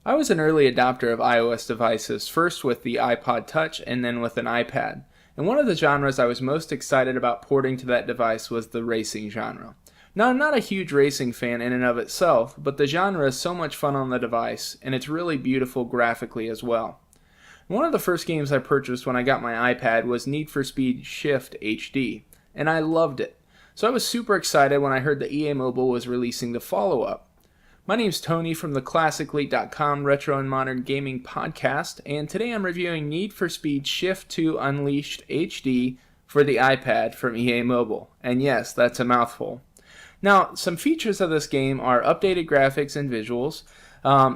I was an early adopter of iOS devices, first with the iPod Touch and then with an iPad. And one of the genres I was most excited about porting to that device was the racing genre. Now, I'm not a huge racing fan in and of itself, but the genre is so much fun on the device, and it's really beautiful graphically as well. One of the first games I purchased when I got my iPad was Need for Speed Shift HD, and I loved it. So I was super excited when I heard that EA Mobile was releasing the follow-up. My name's Tony from the ClassicLeap.com Retro and Modern Gaming Podcast, and today I'm reviewing Need for Speed Shift 2 Unleashed HD for the iPad from EA Mobile. And yes, that's a mouthful. Now, some features of this game are updated graphics and visuals,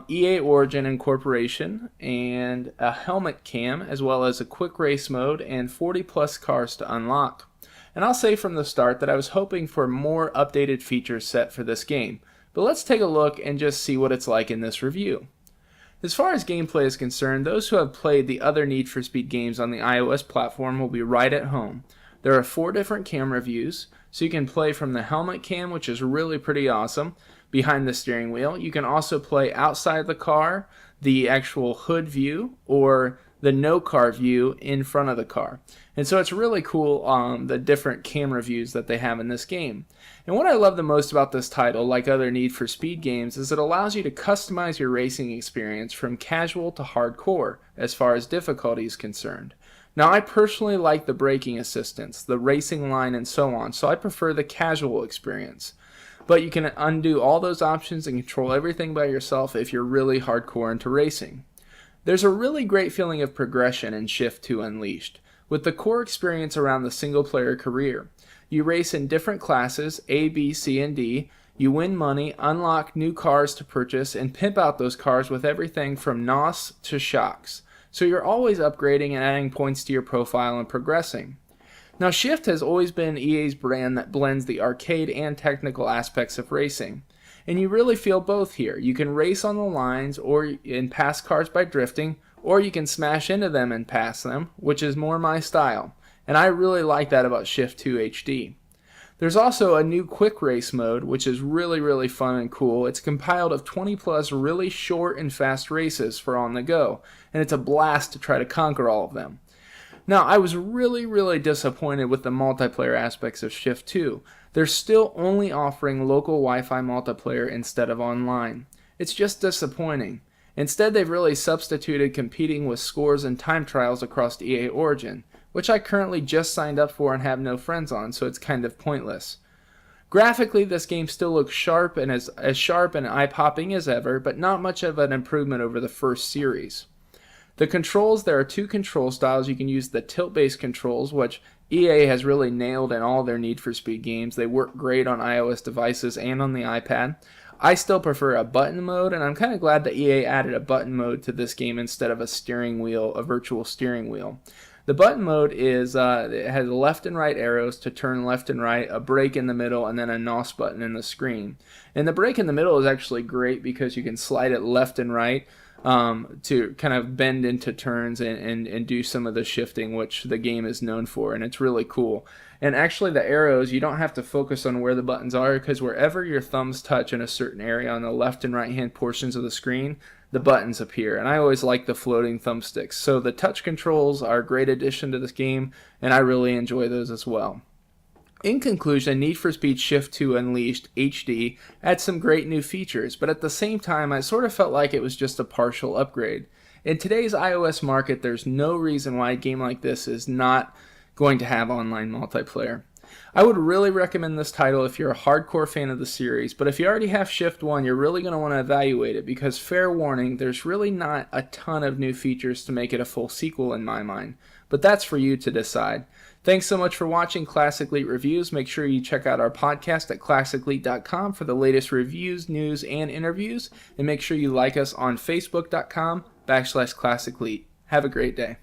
EA Origin Incorporation, and a helmet cam, as well as a quick race mode and 40 plus cars to unlock. And I'll say from the start that I was hoping for more updated feature set for this game, but let's take a look and just see what it's like in this review. As far as gameplay is concerned, those who have played the other Need for Speed games on the iOS platform will be right at home. There are 4 different camera views, so you can play from the helmet cam, which is really pretty awesome, behind the steering wheel. You can also play outside the car, the actual hood view, or the no car view in front of the car. And so it's really cool the different camera views that they have in this game. And what I love the most about this title, like other Need for Speed games, is it allows you to customize your racing experience from casual to hardcore as far as difficulty is concerned. Now, I personally like the braking assistance, the racing line, and so on, so I prefer the casual experience. But you can undo all those options and control everything by yourself if you're really hardcore into racing. There's a really great feeling of progression in Shift 2 Unleashed, with the core experience around the single-player career. You race in different classes, A, B, C, and D. You win money, unlock new cars to purchase, and pimp out those cars with everything from NOS to shocks. So you're always upgrading and adding points to your profile and progressing. Now, Shift has always been EA's brand that blends the arcade and technical aspects of racing. And you really feel both here. You can race on the lines or and pass cars by drifting, or you can smash into them and pass them, which is more my style. And I really like that about Shift 2 HD. There's also a new quick race mode, which is really fun and cool. It's compiled of 20 plus really short and fast races for on the go, and it's a blast to try to conquer all of them. Now, I was really disappointed with the multiplayer aspects of Shift 2. They're still only offering local Wi-Fi multiplayer instead of online. It's just disappointing. Instead, they've really substituted competing with scores and time trials across EA Origin, which I currently just signed up for and have no friends on, so it's kind of pointless. Graphically, this game still looks sharp and as sharp and eye-popping as ever, but not much of an improvement over the first series. The controls, there are 2 control styles. You can use the tilt-based controls, which EA has really nailed in all their Need for Speed games. They work great on iOS devices and on the iPad. I still prefer a button mode, and I'm kind of glad that EA added a button mode to this game instead of a steering wheel, a virtual steering wheel. The button mode is it has left and right arrows to turn left and right, a brake in the middle, and then a NOS button in the screen. And the brake in the middle is actually great because you can slide it left and right to kind of bend into turns and do some of the shifting, which the game is known for, and it's really cool. And actually the arrows, you don't have to focus on where the buttons are, because wherever your thumbs touch in a certain area on the left and right hand portions of the screen, the buttons appear. And I always like the floating thumbsticks. So the touch controls are a great addition to this game, and I really enjoy those as well. In conclusion, Need for Speed Shift 2 Unleashed HD adds some great new features, but at the same time, I sort of felt like it was just a partial upgrade. In today's iOS market, there's no reason why a game like this is not going to have online multiplayer. I would really recommend this title if you're a hardcore fan of the series, but if you already have Shift 1, you're really going to want to evaluate it, because fair warning, there's really not a ton of new features to make it a full sequel in my mind. But that's for you to decide. Thanks so much for watching Classic Leap Reviews. Make sure you check out our podcast at ClassicLeap.com for the latest reviews, news, and interviews. And make sure you like us on Facebook.com/ClassicLeap. Have a great day.